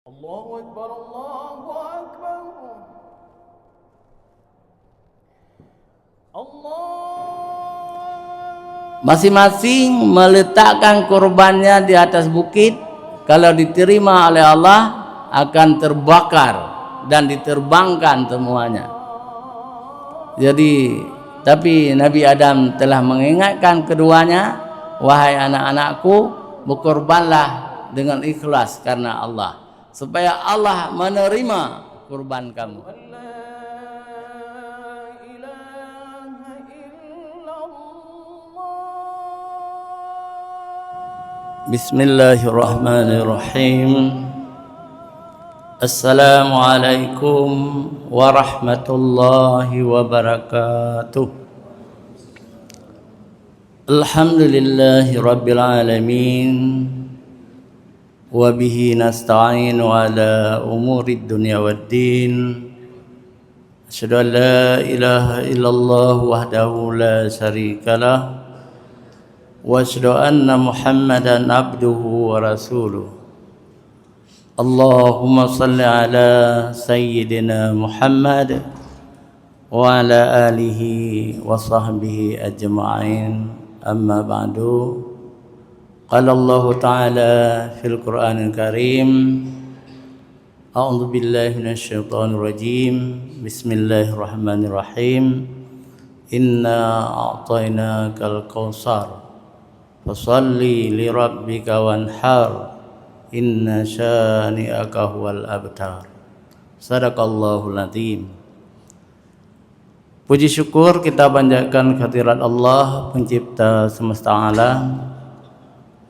Allahu Akbar, Allahu Akbar. Allah. Masing-masing meletakkan kurbannya di atas bukit. Kalau diterima oleh Allah akan terbakar dan diterbangkan semuanya. Jadi tapi Nabi Adam telah mengingatkan keduanya, wahai anak-anakku, berkorbanlah dengan ikhlas karena Allah, supaya Allah menerima kurban kamu. Bismillahirrahmanirrahim. Assalamualaikum warahmatullahi wabarakatuh. Alhamdulillahi rabbil alamin. Wabihi nasta'inu ala umurid dunya waddin. Asyhadu an la ilaha illallah wahdahu la syarikalah, wa asyhadu anna Muhammadan abduhu wa rasuluh. Allahumma salli ala sayyidina Muhammad wa ala alihi wa sahbihi ajma'in. Amma ba'du. Qala Allah Ta'ala fil Qur'anil Karim, a'udzu billahi minasyaitonir rajim. Bismillahirrahmanirrahim. Inna a'tainakal kautsar fasalli li rabbika wanhar, inna syani'aka huwal abtar. Sadaqallahul azim. Puji syukur kita panjatkan kehadirat Allah, pencipta semesta alam.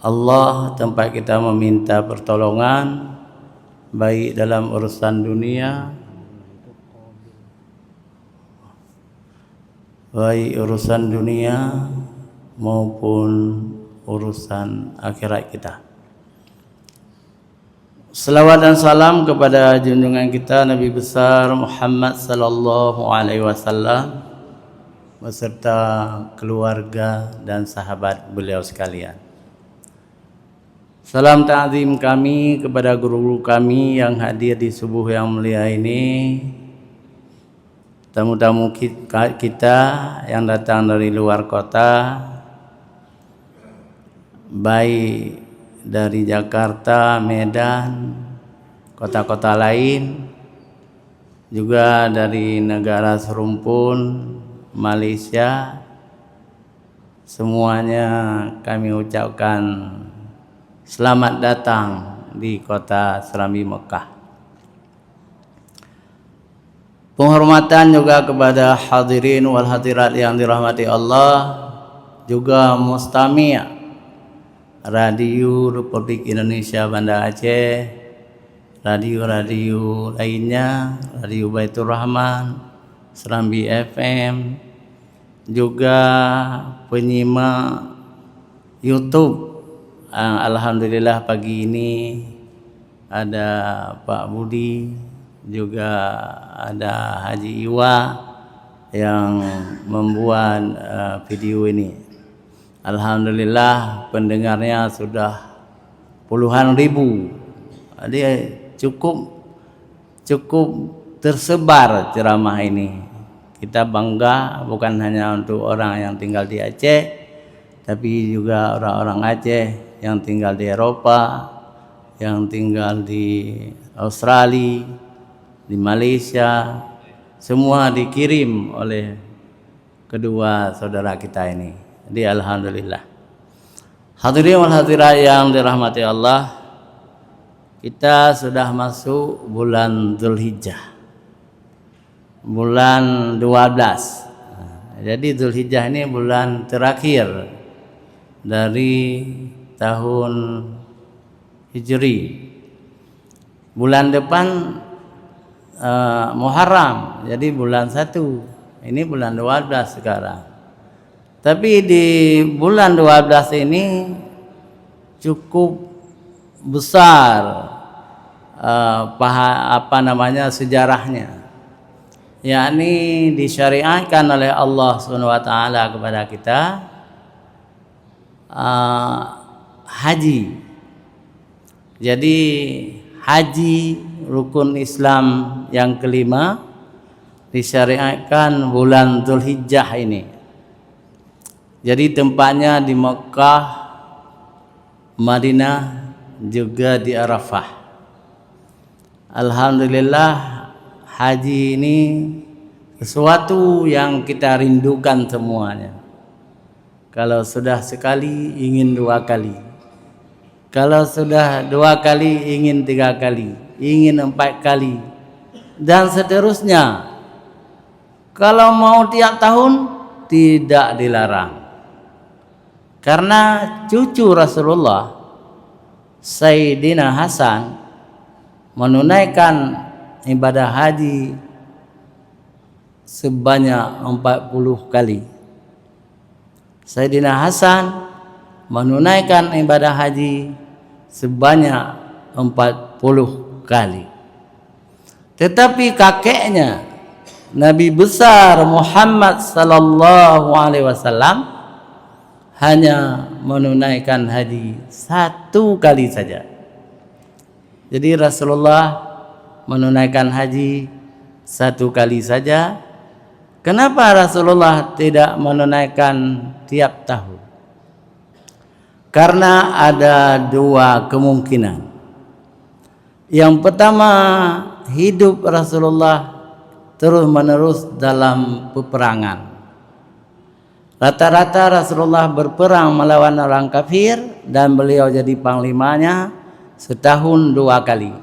Allah tempat kita meminta pertolongan, baik dalam urusan dunia, maupun urusan akhirat kita. Selawat dan salam kepada junjungan kita Nabi besar Muhammad sallallahu alaihi wasallam beserta keluarga dan sahabat beliau sekalian. Salam ta'zim kami kepada guru-guru kami yang hadir di subuh yang mulia ini, tamu-tamu kita yang datang dari luar kota, baik dari Jakarta, Medan, kota-kota lain, juga dari negara serumpun Malaysia. Semuanya kami ucapkan selamat datang di kota Serambi Mekah. Penghormatan juga kepada hadirin wal hadirat yang dirahmati Allah, juga mustami' Radio Republik Indonesia Banda Aceh, radio-radio lainnya, Radio Baitur Rahman, Serambi FM, juga penyimak YouTube. Alhamdulillah pagi ini ada Pak Budi, juga ada Haji Iwa yang membuat video ini. Alhamdulillah pendengarnya sudah puluhan ribu. Jadi cukup tersebar ceramah ini. Kita bangga bukan hanya untuk orang yang tinggal di Aceh, tapi juga orang-orang Aceh yang tinggal di Eropa, yang tinggal di Australia, di Malaysia, semua dikirim oleh kedua saudara kita ini. Jadi alhamdulillah. Hadirin wal hadirat yang dirahmati Allah, kita sudah masuk bulan Dzulhijjah, bulan 12. Jadi Dzulhijjah ini bulan terakhir dari tahun Hijri. Bulan depan Muharram, jadi bulan 1. Ini bulan 12 sekarang. Tapi di bulan 12 ini cukup besar sejarahnya, yakni disyariatkan oleh Allah Subhanahu wa taala kepada kita haji. Jadi haji rukun Islam yang kelima disyariatkan bulan Dzulhijjah ini. Jadi tempatnya di Mekah, Madinah, juga di Arafah. Alhamdulillah, haji ini sesuatu yang kita rindukan semuanya. Kalau sudah sekali ingin dua kali, kalau sudah dua kali ingin tiga kali, ingin 4 kali, dan seterusnya. Kalau mau tiap tahun tidak dilarang. Karena cucu Rasulullah Sayyidina Hasan menunaikan ibadah haji sebanyak 40 kali. Sayyidina Hasan menunaikan ibadah haji sebanyak 40 kali. Tetapi kakeknya Nabi besar Muhammad sallallahu alaihi wasallam hanya menunaikan haji 1 kali saja. Jadi Rasulullah menunaikan haji 1 kali saja. Kenapa Rasulullah tidak menunaikan tiap tahun? Karena ada 2 kemungkinan. Yang pertama, hidup Rasulullah terus-menerus dalam peperangan. Rata-rata Rasulullah berperang melawan orang kafir dan beliau jadi panglimanya setahun 2 kali.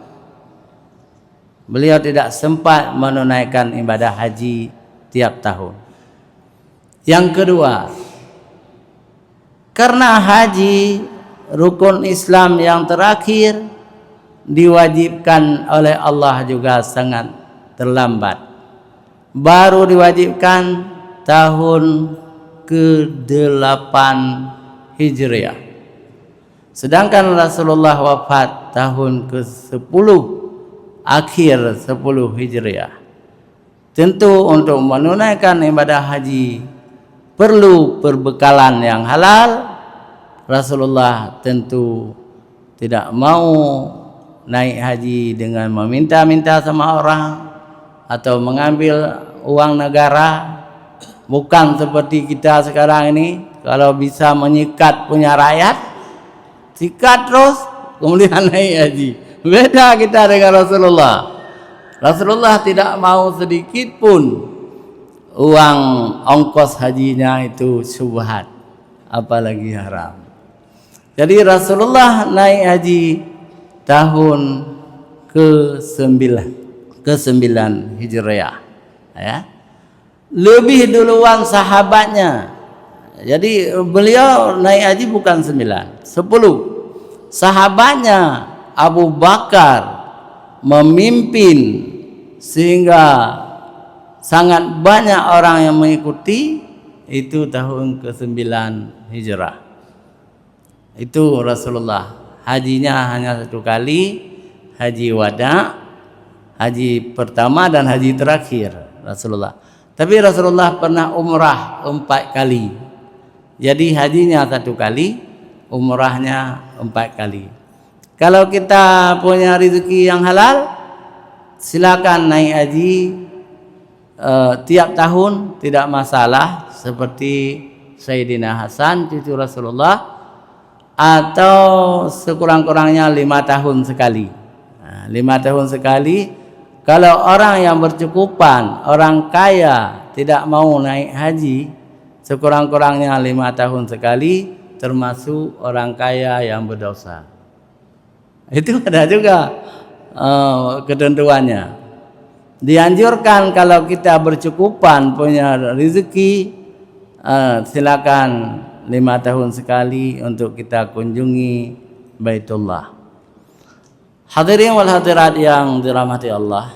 Beliau tidak sempat menunaikan ibadah haji tiap tahun. Yang kedua, karena haji rukun Islam yang terakhir diwajibkan oleh Allah juga sangat terlambat. Baru diwajibkan tahun ke-8 Hijriah. Sedangkan Rasulullah wafat tahun ke-10 akhir 10 Hijriah. Tentu untuk menunaikan ibadah haji perlu perbekalan yang halal. Rasulullah tentu tidak mau naik haji dengan meminta-minta sama orang atau mengambil uang negara. Bukan seperti kita sekarang ini, kalau bisa menyikat punya rakyat, sikat terus kemudian naik haji. Beda kita dengan Rasulullah. Rasulullah tidak mau sedikit pun uang ongkos hajinya itu syubhat, apalagi haram. Jadi Rasulullah naik haji tahun ke-9 Hijriah, ya. Lebih duluan sahabatnya. Jadi beliau naik haji bukan 9, 10. Sahabatnya Abu Bakar memimpin sehingga sangat banyak orang yang mengikuti. Itu tahun ke-9 Hijrah. Itu Rasulullah. Hajinya hanya 1 kali, haji wada, haji pertama dan haji terakhir Rasulullah. Tapi Rasulullah pernah umrah 4 kali. Jadi hajinya 1 kali, umrahnya 4 kali. Kalau kita punya rezeki yang halal, silakan naik haji tiap tahun, tidak masalah, seperti Sayyidina Hasan cucu Rasulullah, atau sekurang-kurangnya 5 tahun sekali. 5 tahun sekali. Kalau orang yang bercukupan, orang kaya, tidak mau naik haji, sekurang-kurangnya 5 tahun sekali, termasuk orang kaya yang berdosa. Itu ada juga ketentuannya. Dianjurkan kalau kita bercukupan punya rezeki, silakan 5 tahun sekali untuk kita kunjungi Baitullah. Hadirin wal hadirat yang dirahmati Allah,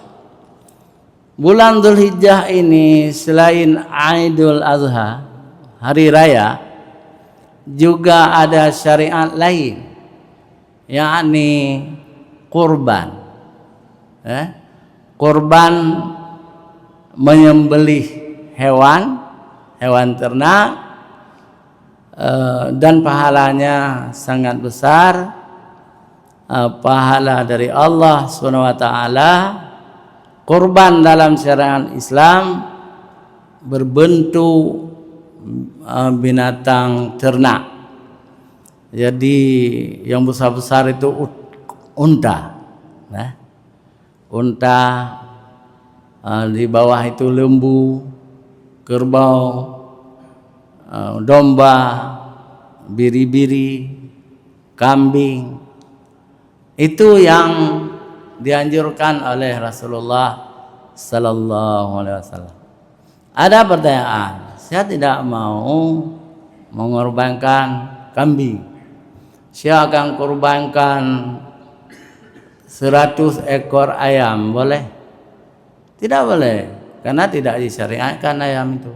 bulan Dzulhijjah ini selain Idul Adha, hari raya, juga ada syariat lain, yakni kurban. Kurban menyembelih hewan ternak, dan pahalanya sangat besar. pahala dari Allah Subhanahu wa taala. Kurban dalam syariat Islam berbentuk binatang ternak. Jadi yang besar-besar itu unta. Nah, unta, di bawah itu lembu, kerbau, domba, biri-biri, kambing. Itu yang dianjurkan oleh Rasulullah sallallahu alaihi wasallam. Ada pertanyaan, saya tidak mau mengorbankan kambing. Saya akan korbankan 100 ekor ayam, boleh? Tidak boleh, karena tidak disyariatkan ayam itu.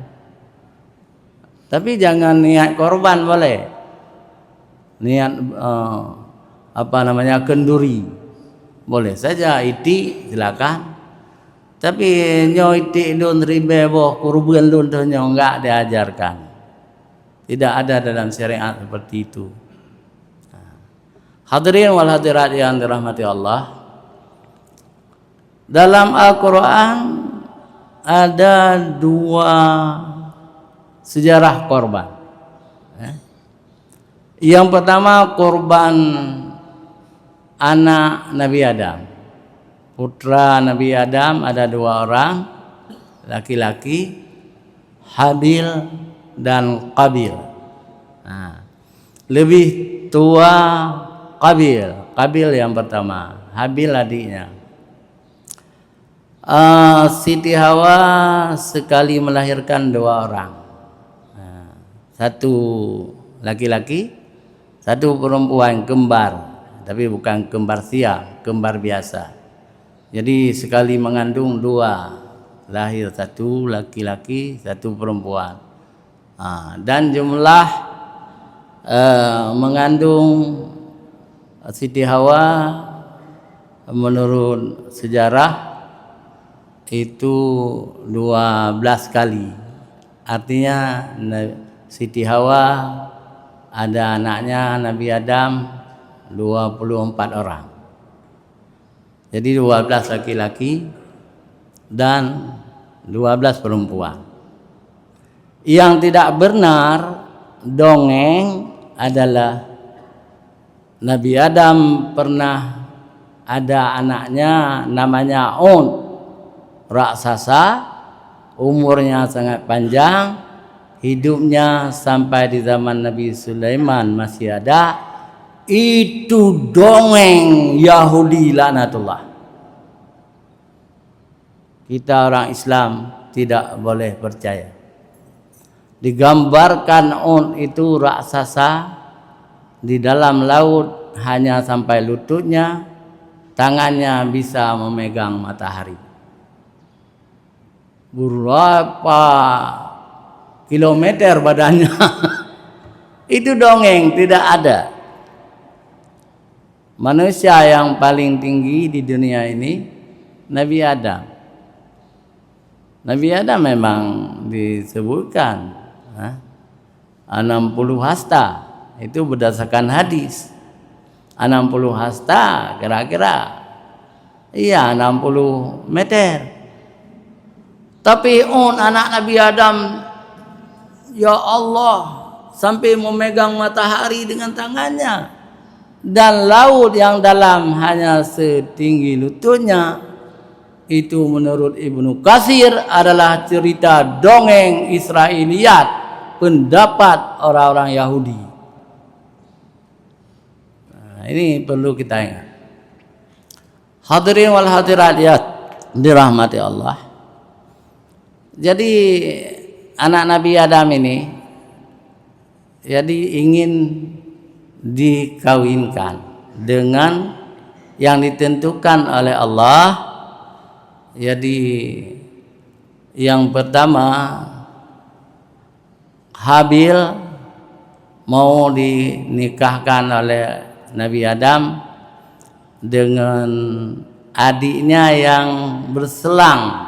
Tapi jangan niat korban, boleh. Niat kenduri, boleh saja. Iti silakan. Tapi nyo iti dun ribe boh kurban dun tu nyo enggak diajarkan. Tidak ada dalam syariat seperti itu. Hadirin wal hadirat yang dirahmati Allah. Dalam Al-Quran ada 2 sejarah korban. Yang pertama korban anak Nabi Adam. Putra Nabi Adam ada 2 orang, laki-laki, Habil dan Qabil. Lebih tua Qabil. Qabil yang pertama, Habil adiknya. Siti Hawa sekali melahirkan 2 orang. Satu laki-laki, satu perempuan, kembar. Tapi bukan kembar siam, kembar biasa. Jadi sekali mengandung 2, lahir 1 laki-laki, 1 perempuan. Dan jumlah mengandung Siti Hawa menurut sejarah itu 12 kali. Artinya Siti Hawa ada anaknya Nabi Adam 24 orang. Jadi 12 laki-laki dan 12 perempuan. Yang tidak benar dongeng adalah Nabi Adam pernah ada anaknya namanya On, raksasa, umurnya sangat panjang, hidupnya sampai di zaman Nabi Sulaiman masih ada. Itu dongeng Yahudi laknatullah. Kita orang Islam tidak boleh percaya. Digambarkan On itu raksasa di dalam laut hanya sampai lututnya, tangannya bisa memegang matahari. Berapa kilometer badannya? Itu dongeng, tidak ada. Manusia yang paling tinggi di dunia ini Nabi Adam. Nabi Adam memang disebutkan 60 hasta. Itu berdasarkan hadis. 60 hasta kira-kira 60 meter. Tapi anak Nabi Adam, ya Allah, sampai memegang matahari dengan tangannya. Dan laut yang dalam hanya setinggi lututnya. Itu menurut Ibnu Katsir adalah cerita dongeng Israiliyat, pendapat orang-orang Yahudi. Ini perlu kita ingat. Hadirin wal hadirat ya dirahmati Allah. Jadi anak Nabi Adam ini jadi ingin dikawinkan dengan yang ditentukan oleh Allah. Jadi yang pertama Habil mau dinikahkan oleh Nabi Adam dengan adiknya yang berselang.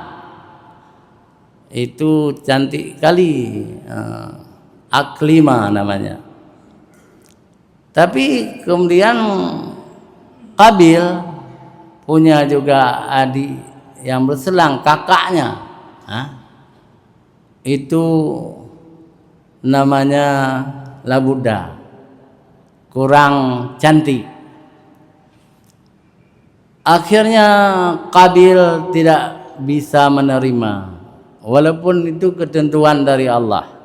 Itu cantik kali, Aklima namanya. Tapi kemudian Qabil punya juga adik yang berselang, kakaknya. Itu namanya Labuda, kurang cantik. Akhirnya Qabil tidak bisa menerima, walaupun itu ketentuan dari Allah.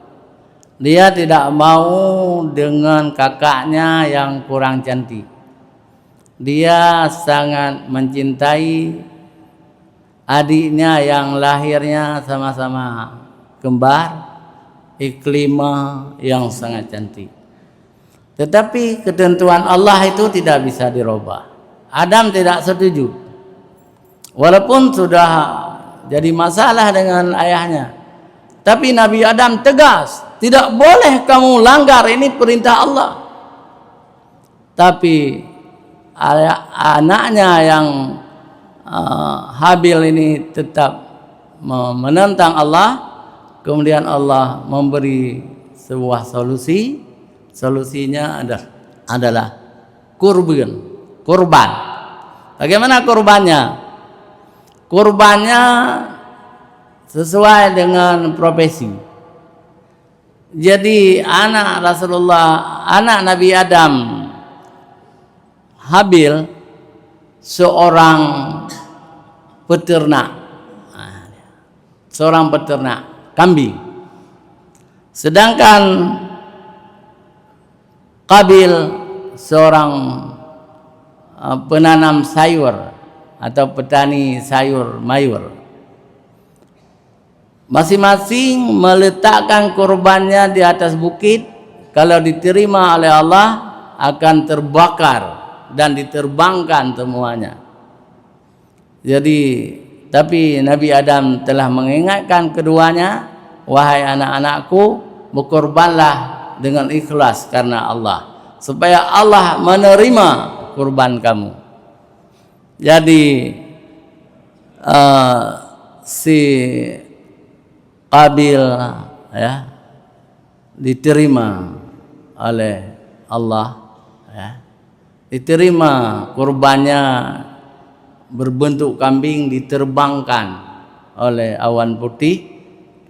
Dia tidak mau dengan kakaknya yang kurang cantik. Dia sangat mencintai adiknya yang lahirnya sama-sama kembar, Iklimah yang sangat cantik. Tetapi ketentuan Allah itu tidak bisa dirubah. Adam tidak setuju, walaupun sudah jadi masalah dengan ayahnya. Tapi Nabi Adam tegas, tidak boleh kamu langgar, ini perintah Allah. Tapi anaknya yang Habil ini tetap menentang Allah. Kemudian Allah memberi sebuah solusi. Solusinya adalah kurban. Bagaimana kurbannya? Kurbannya sesuai dengan profesi. Jadi anak Rasulullah, anak Nabi Adam, Habil, seorang peternak. Seorang peternak kambing. Sedangkan Qabil seorang penanam sayur atau petani sayur mayur. Masing-masing meletakkan kurbannya di atas bukit. Kalau diterima oleh Allah akan terbakar dan diterbangkan semuanya. Jadi, tapi Nabi Adam telah mengingatkan keduanya, wahai anak-anakku, berkorbanlah dengan ikhlas karena Allah, supaya Allah menerima kurban kamu. Jadi si Qabil ya diterima oleh Allah, ya, diterima kurbannya berbentuk kambing, diterbangkan oleh awan putih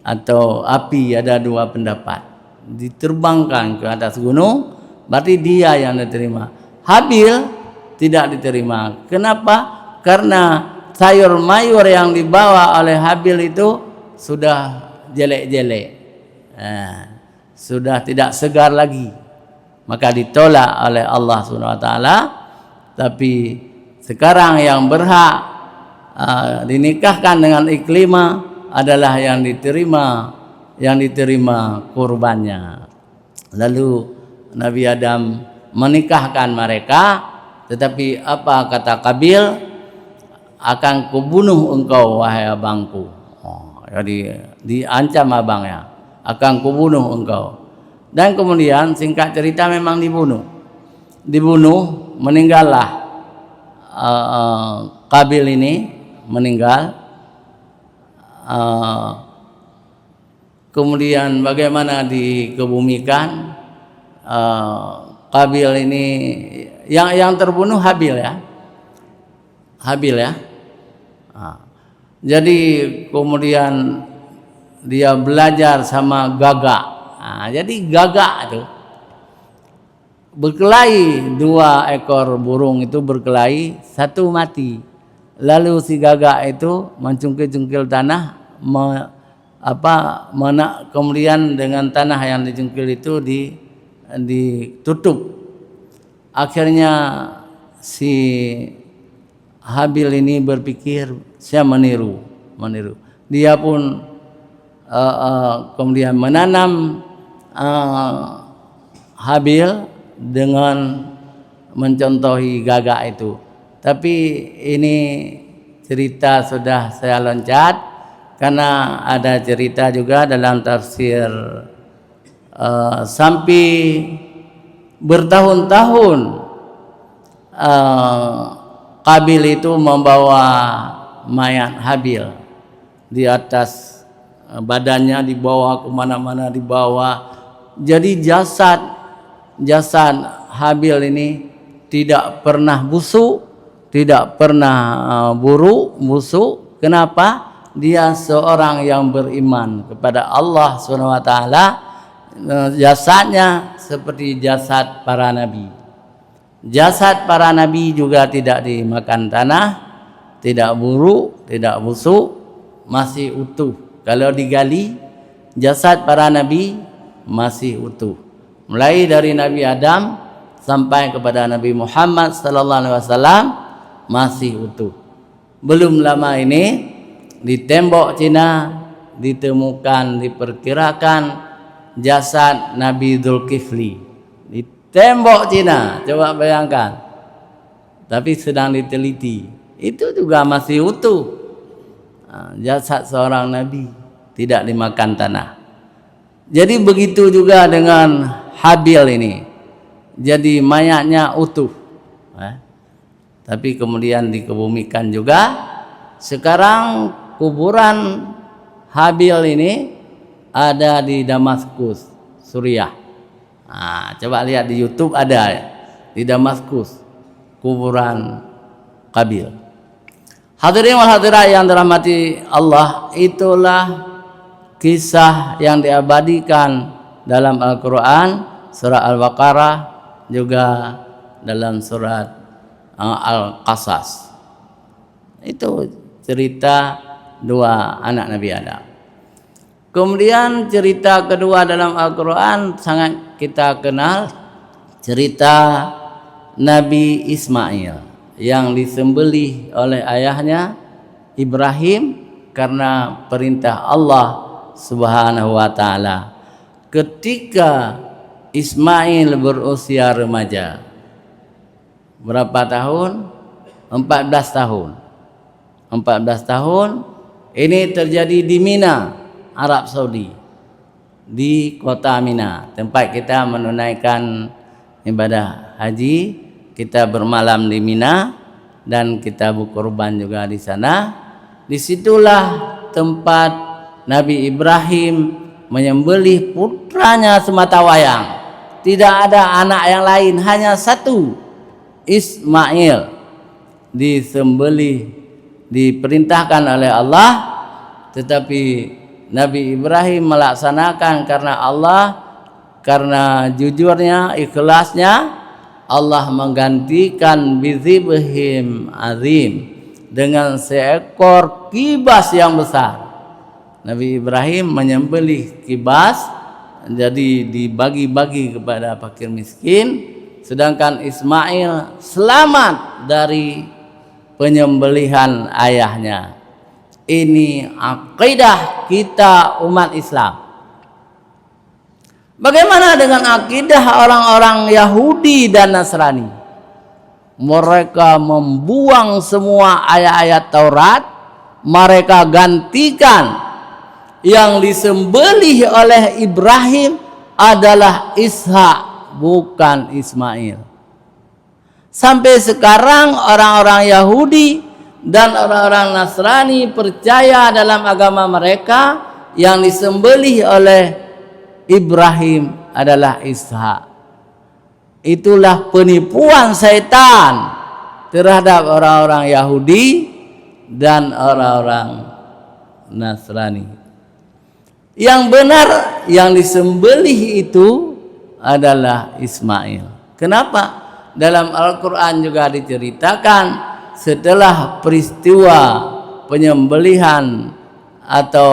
atau api. Ada dua pendapat, diterbangkan ke atas gunung, berarti dia yang diterima. Habil tidak diterima. Kenapa? Karena sayur mayur yang dibawa oleh Habil itu sudah jelek-jelek, sudah tidak segar lagi, maka ditolak oleh Allah SWT. Tapi sekarang yang berhak dinikahkan dengan Iklimah adalah yang diterima kurbannya. Lalu Nabi Adam menikahkan mereka, tetapi apa kata Qabil? Akan kubunuh engkau wahai abangku. Jadi diancam abangnya, akan kubunuh engkau. Dan kemudian singkat cerita memang dibunuh, meninggallah Qabil ini, meninggal. Kemudian bagaimana dikebumikan? Qabil ini yang terbunuh Habil ya. Jadi kemudian dia belajar sama gagak. Jadi gagak itu berkelahi, 2 ekor burung itu berkelahi, satu mati. Lalu si gagak itu mencungkil-cungkil tanah, kemudian dengan tanah yang dicungkil itu ditutup. Akhirnya si Habil ini berpikir, saya meniru. Dia pun kemudian menanam Habil dengan mencontohi gagak itu. Tapi ini cerita sudah saya loncat, karena ada cerita juga dalam tafsir sampai bertahun-tahun Qabil itu membawa mayat Habil di atas badannya, dibawa kemana-mana, dibawa. Jadi jasad Habil ini tidak pernah busuk, tidak pernah buruk, busuk. Kenapa? Dia seorang yang beriman kepada Allah Subhanahu wa taala. Jasadnya seperti jasad para nabi. Jasad para nabi juga tidak dimakan tanah, tidak buruk, tidak busuk, masih utuh. Kalau digali, jasad para nabi masih utuh. Mulai dari Nabi Adam sampai kepada Nabi Muhammad sallallahu alaihi wasallam masih utuh. Belum lama ini di tembok Cina ditemukan, diperkirakan jasad Nabi Dzulkifli di tembok Cina. Coba bayangkan. Tapi sedang diteliti. Itu juga masih utuh. Jasad seorang nabi tidak dimakan tanah. Jadi begitu juga dengan Habil ini. Jadi mayatnya utuh. Tapi kemudian dikebumikan juga. Sekarang kuburan Habil ini ada di Damaskus, Suriah. Coba lihat di YouTube, ada di Damaskus kuburan Qabil. Hadirin wal hadirat yang dirahmati Allah, itulah kisah yang diabadikan dalam Al-Quran, surah Al-Baqarah, juga dalam surat Al-Qasas. Itu cerita dua anak Nabi Adam. Kemudian cerita kedua dalam Al-Quran sangat kita kenal, cerita Nabi Ismail yang disembelih oleh ayahnya Ibrahim karena perintah Allah Subhanahu wa taala. Ketika Ismail berusia remaja, berapa tahun? 14 tahun. 14 tahun ini terjadi di Mina, Arab Saudi, di kota Mina, tempat kita menunaikan ibadah haji. Kita bermalam di Mina dan kita berkorban juga di sana. Disitulah tempat Nabi Ibrahim menyembelih putranya sematawayang. Tidak ada anak yang lain, hanya satu, Ismail, disembelih, diperintahkan oleh Allah. Tetapi Nabi Ibrahim melaksanakan karena Allah, karena jujurnya, ikhlasnya, Allah menggantikan bizibhim azim, dengan seekor kibas yang besar. Nabi Ibrahim menyembelih kibas, jadi dibagi-bagi kepada fakir miskin, sedangkan Ismail selamat dari penyembelihan ayahnya. Ini akidah kita umat Islam. Bagaimana dengan akidah orang-orang Yahudi dan Nasrani? Mereka membuang semua ayat-ayat Taurat, mereka gantikan yang disembelih oleh Ibrahim adalah Ishak, bukan Ismail. Sampai sekarang orang-orang Yahudi dan orang-orang Nasrani percaya dalam agama mereka yang disembelih oleh Ibrahim adalah Ishak. Itulah penipuan setan terhadap orang-orang Yahudi dan orang-orang Nasrani. Yang benar yang disembelih itu adalah Ismail. Kenapa? Dalam Al-Quran juga diceritakan setelah peristiwa penyembelihan atau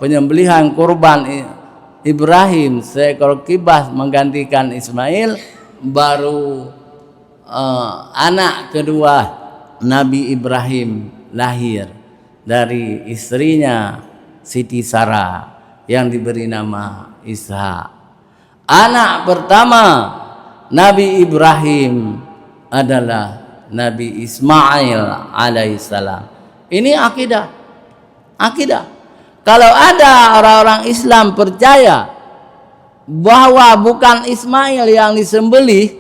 penyembelihan kurban Ibrahim, seekor kibas menggantikan Ismail, baru anak kedua Nabi Ibrahim lahir dari istrinya Siti Sarah yang diberi nama Ishak. Anak pertama Nabi Ibrahim adalah Nabi Ismail alaihissalam. Ini akidah. Kalau ada orang-orang Islam percaya bahwa bukan Ismail yang disembelih,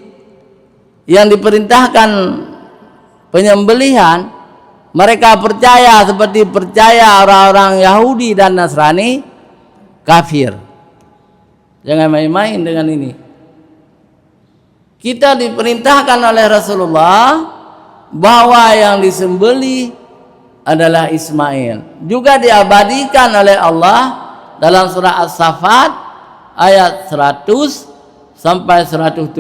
yang diperintahkan penyembelihan, mereka percaya seperti percaya orang-orang Yahudi dan Nasrani, kafir. Jangan main-main dengan ini. Kita diperintahkan oleh Rasulullah bahwa yang disembelih adalah Ismail. Juga diabadikan oleh Allah dalam surah As-Saffat ayat 100 sampai 107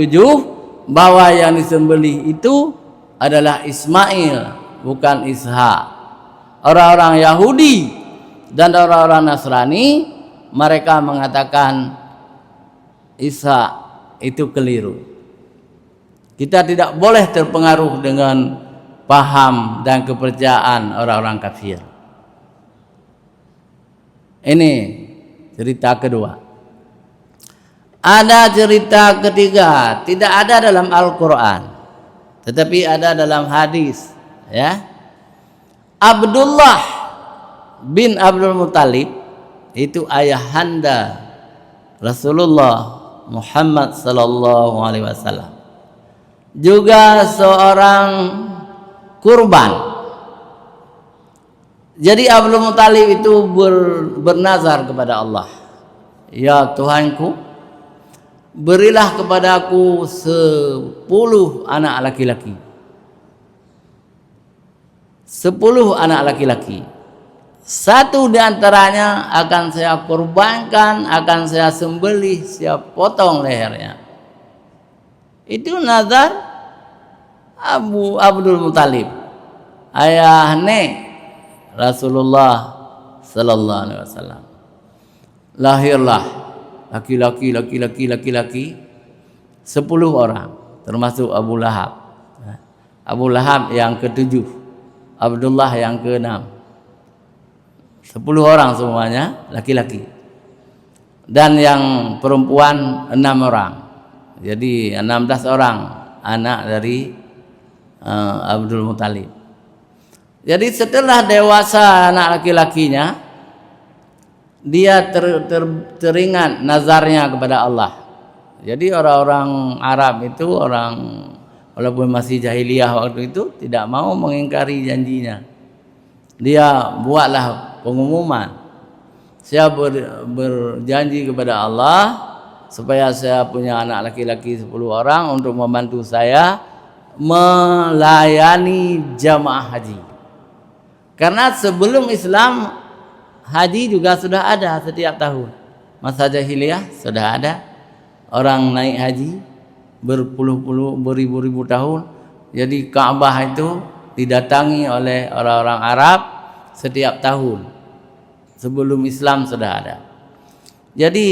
bahwa yang disembelih itu adalah Ismail, bukan Ishak. Orang-orang Yahudi dan orang-orang Nasrani mereka mengatakan Ishak itu keliru. Kita tidak boleh terpengaruh dengan paham dan kepercayaan orang-orang kafir. Ini cerita kedua. Ada cerita ketiga, tidak ada dalam Al-Quran, tetapi ada dalam hadis. Ya, Abdullah bin Abdul Muttalib itu ayahanda Rasulullah Muhammad sallallahu alaihi wasallam. Juga seorang kurban. Jadi Abdul Muttalib itu bernazar kepada Allah, ya Tuhanku, berilah kepadaku 10 anak laki-laki. 10 anak laki-laki. Satu di antaranya akan saya kurbankan, akan saya sembelih, saya potong lehernya. Itu nazar Abdul Muttalib, ayahne Rasulullah sallallahu alaihi wasallam. Lahirlah laki-laki 10 orang, termasuk Abu Lahab. Abu Lahab yang ke-7, Abdullah yang ke-6. 10 orang semuanya laki-laki. Dan yang perempuan 6 orang. Jadi 16 orang anak dari Abdul Muttalib. Jadi setelah dewasa anak laki-lakinya, dia teringat nazarnya kepada Allah. Jadi orang-orang Arab itu, orang walaupun masih jahiliyah waktu itu, tidak mau mengingkari janjinya. Dia buatlah pengumuman, saya berjanji kepada Allah supaya saya punya anak laki-laki 10 orang untuk membantu saya melayani jamaah haji. Karena sebelum Islam haji juga sudah ada setiap tahun. Masa jahiliyah sudah ada orang naik haji berpuluh-puluh, beribu-ribu tahun. Jadi Ka'bah itu didatangi oleh orang-orang Arab setiap tahun. Sebelum Islam sudah ada. Jadi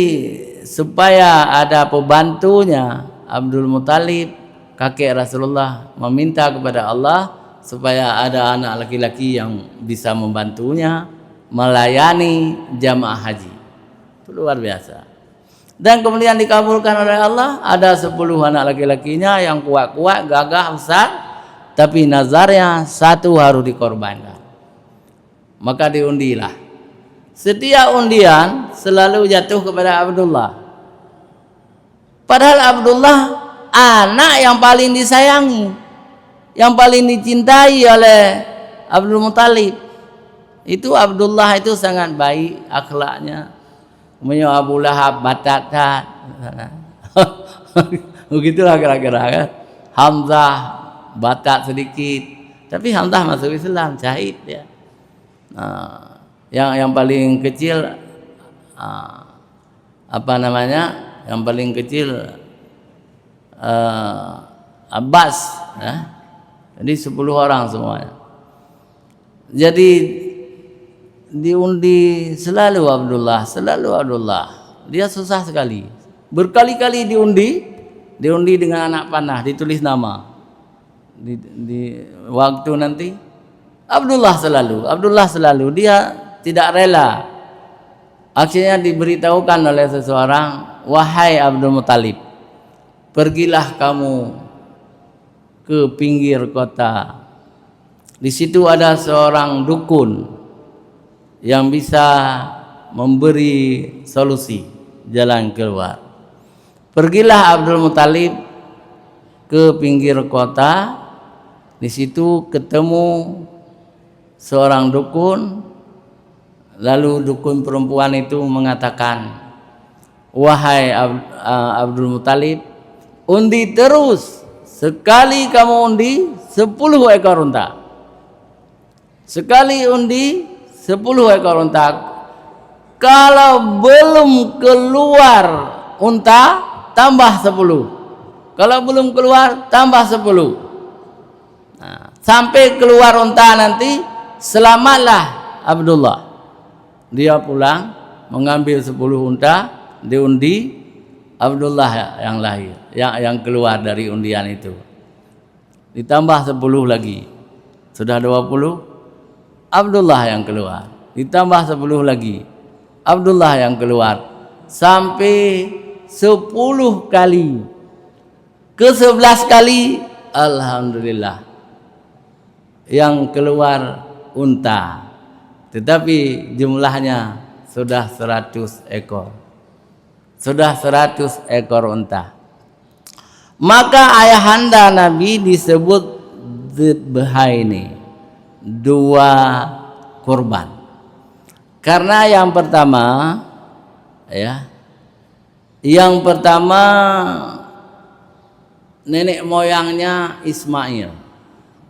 supaya ada pembantunya, Abdul Muttalib, kakek Rasulullah, meminta kepada Allah supaya ada anak laki-laki yang bisa membantunya melayani jamaah haji. Itu luar biasa. Dan kemudian dikabulkan oleh Allah. Ada 10 anak laki-lakinya yang kuat-kuat, gagah, besar, tapi nazarnya 1 harus dikorbankan. Maka diundilah. Setiap undian selalu jatuh kepada Abdullah. Padahal Abdullah anak yang paling disayangi, yang paling dicintai oleh Abdul Muttalib. Itu Abdullah itu sangat baik akhlaknya. Kemudian Abu Lahab batatat. Begitulah kira-kira kan. Hamzah batat sedikit, tapi Hamzah masuk Islam, syahid ya. Yang paling kecil apa namanya? Yang paling kecil Abbas ya. Jadi 10 orang semuanya. Jadi diundi selalu Abdullah. Dia susah sekali. Berkali-kali diundi dengan anak panah, ditulis nama. Di waktu nanti Abdullah selalu dia tidak rela. Akhirnya diberitahukan oleh seseorang, wahai Abdul Muttalib, pergilah kamu ke pinggir kota. Di situ ada seorang dukun yang bisa memberi solusi, jalan keluar. Pergilah Abdul Muttalib ke pinggir kota. Di situ ketemu seorang dukun. Lalu dukun perempuan itu mengatakan, wahai Abdul Muttalib, undi terus 10 Sekali kamu undi 10 ekor unta. Sekali undi 10 ekor unta. Kalau belum keluar unta, tambah 10. Kalau belum keluar, tambah 10. Nah, sampai keluar unta nanti, selamatlah Abdullah. Dia pulang, mengambil 10 unta, diundi, Abdullah yang lahir, yang keluar dari undian itu. Ditambah 10 lagi. Sudah 20, Abdullah yang keluar. Ditambah 10 lagi, Abdullah yang keluar. Sampai 10 kali. Ke-11 kali, alhamdulillah, yang keluar unta. Tetapi jumlahnya sudah 100 ekor. Sudah 100 ekor unta. Maka ayahanda Nabi disebut dzibhaini, 2 kurban. Karena yang pertama, ya, yang pertama nenek moyangnya Ismail,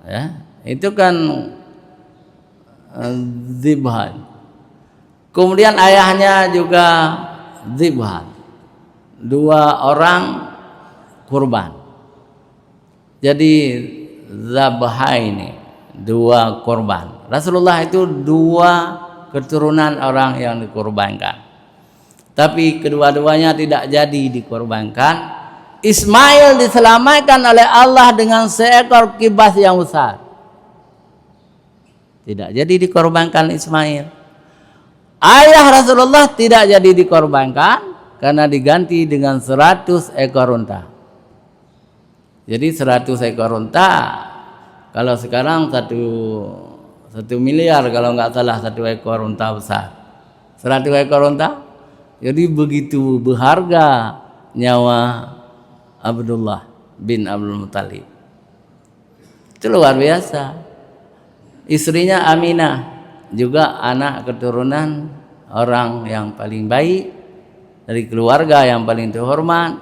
ya, itu kan dzibhan. Kemudian ayahnya juga dzibhan, 2 orang kurban. Jadi zabahaini, 2 kurban. Rasulullah itu 2 keturunan orang yang dikurbankan. Tapi kedua-duanya tidak jadi dikurbankan. Ismail diselamatkan oleh Allah dengan seekor kibas yang besar. Tidak jadi dikorbankan Ismail. Ayah Rasulullah tidak jadi dikorbankan karena diganti dengan 100 ekor unta. Jadi 100 ekor unta, kalau sekarang 1 miliar kalau nggak salah, 1 ekor unta besar. 100 ekor unta. Jadi begitu berharga nyawa Abdullah bin Abdul Muttalib. Itu luar biasa. Istrinya Aminah, juga anak keturunan orang yang paling baik, dari keluarga yang paling terhormat,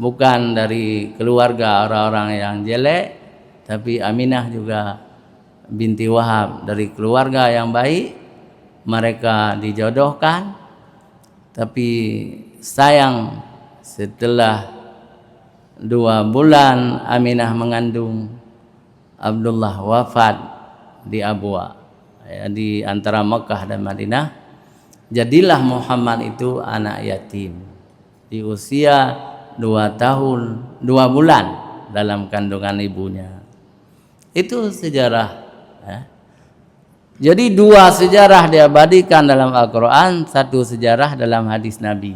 bukan dari keluarga orang-orang yang jelek, tapi Aminah juga binti Wahab dari keluarga yang baik. Mereka dijodohkan, tapi sayang setelah 2 bulan Aminah mengandung, Abdullah wafat di Abwa, ya, di antara Mekah dan Madinah. Jadilah Muhammad itu anak yatim di usia 2 tahun 2 bulan dalam kandungan ibunya. Itu sejarah, ya. Jadi 2 sejarah diabadikan dalam Al-Quran, 1 sejarah dalam hadis Nabi.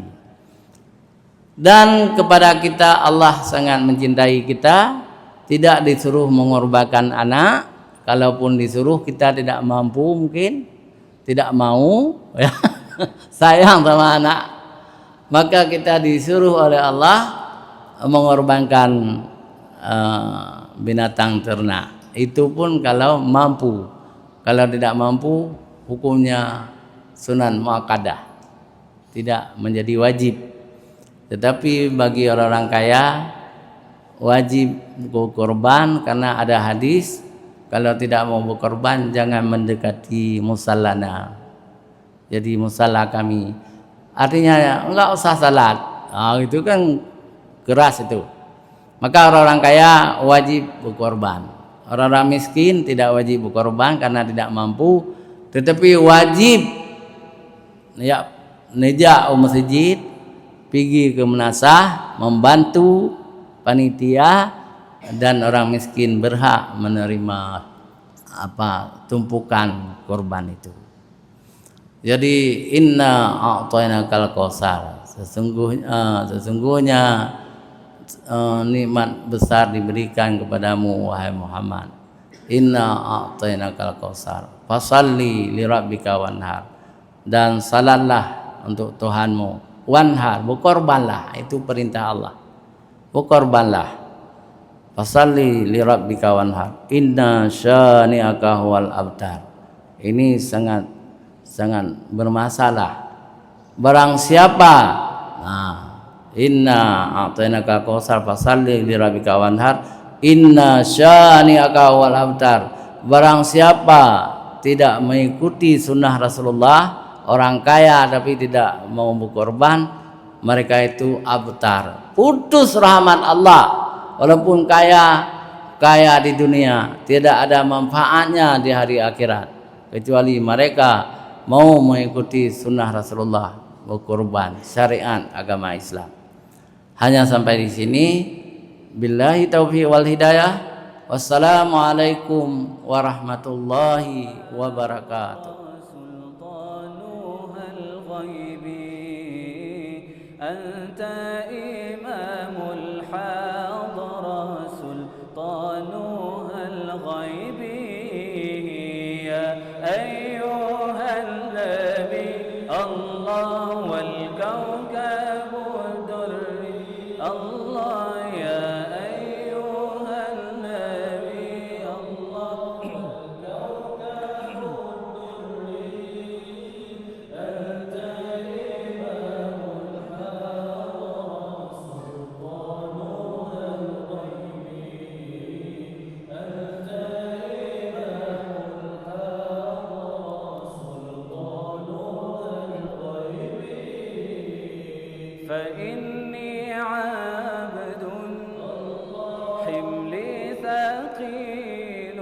Dan kepada kita Allah sangat mencintai kita, tidak disuruh mengorbankan anak. Kalaupun disuruh kita tidak mampu, mungkin tidak mau, ya. Sayang sama anak, maka kita disuruh oleh Allah mengorbankan binatang ternak. Itu pun kalau mampu. Kalau tidak mampu, hukumnya sunan muakkadah, tidak menjadi wajib. Tetapi bagi orang-orang kaya wajib berkorban, karena ada hadis, kalau tidak mau berkorban jangan mendekati musallana. Jadi musalla kami, artinya enggak usah salat. Itu kan keras itu. Maka orang-orang kaya wajib berkorban. Orang-orang miskin tidak wajib berkorban karena tidak mampu, tetapi wajib, ya, nejak masjid, pergi ke menasah, membantu panitia, dan orang miskin berhak menerima tumpukan korban itu. Jadi inna a'tainakal kautsar, sesungguhnya nikmat besar diberikan kepadamu wahai Muhammad. Inna a'tainakal kautsar fasalli lirabbika wanhar, dan salatlah untuk Tuhanmu. Wanhar, berkorbanlah, itu perintah Allah. Berkorbanlah. Fasalli lirabbika wanhar. Inna syani'aka huwal abtar. Ini sangat bermasalah. Barang siapa, inna a'tainaka kautsar fasalli lirabbika wanhar, Inna syani'aka wal abtar. Barang siapa tidak mengikuti sunnah Rasulullah, orang kaya tapi tidak mau berkorban, mereka itu abtar, putus rahmat Allah. Walaupun kaya di dunia, tidak ada manfaatnya di hari akhirat, kecuali mereka mau mengikuti sunnah Rasulullah, berkorban syariat agama Islam. Hanya sampai di sini. Billahi taufiq wal hidayah. Wassalamualaikum warahmatullahi wabarakatuh. أنت إمام الحاضرة سلطانها الغيبي يا أيها النبي الله والكوكب الدري الله يا أيها النبي الله والكوكب الدري أنت فإني عبد حملي ثقيل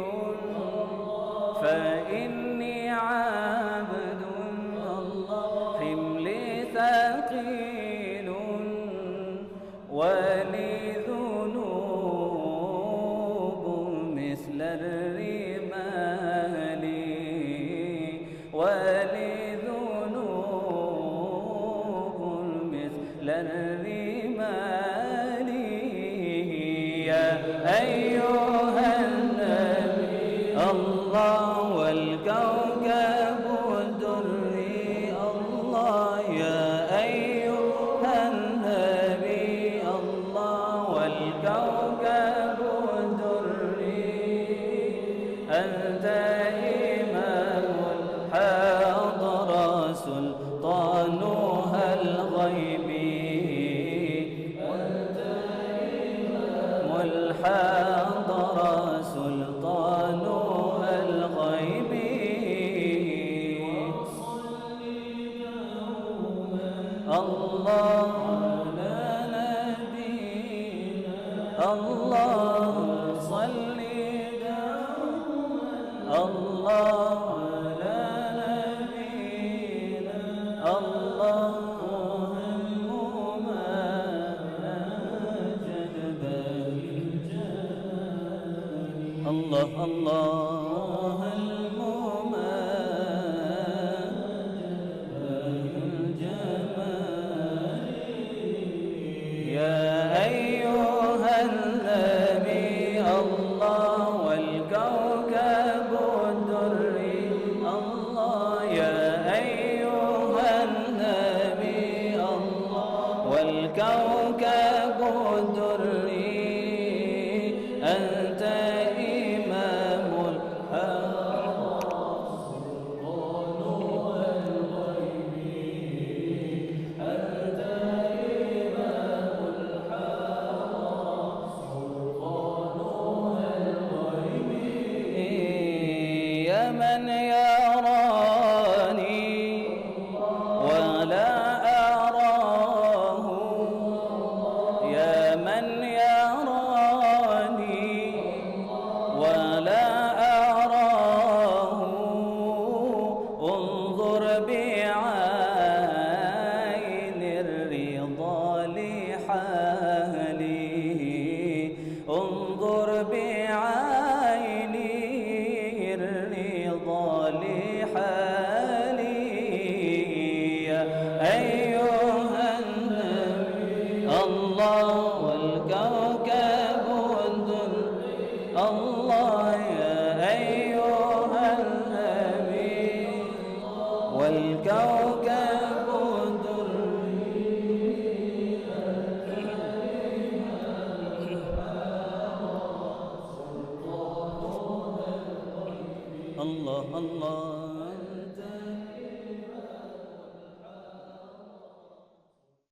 فإني عبد حملي ثقيل ولي ذنوب مثل الرمال ولي للرمال يا أيها النبي الله والكوكب الدري الله يا أيها النبي الله والكوكب الدري أنت إمام الحاضرة سلطانها الغيبي الحاضرة سلطانها الغيبي الله لا نبينا الله صل الله لا نبينا الله الله الله الجمال يا أيها النبي الله والكوكب الدري الله يا أيها النبي الله والكوكب الدري أنت من يراني ولا أراه يا من يراني ولا أراه انظر بعين الرضا لحالي انظر بعين الرضا لحالي يا أيها النبي الله والكوكب الدري الله يا أيها النبي والكوكب الدري الله الله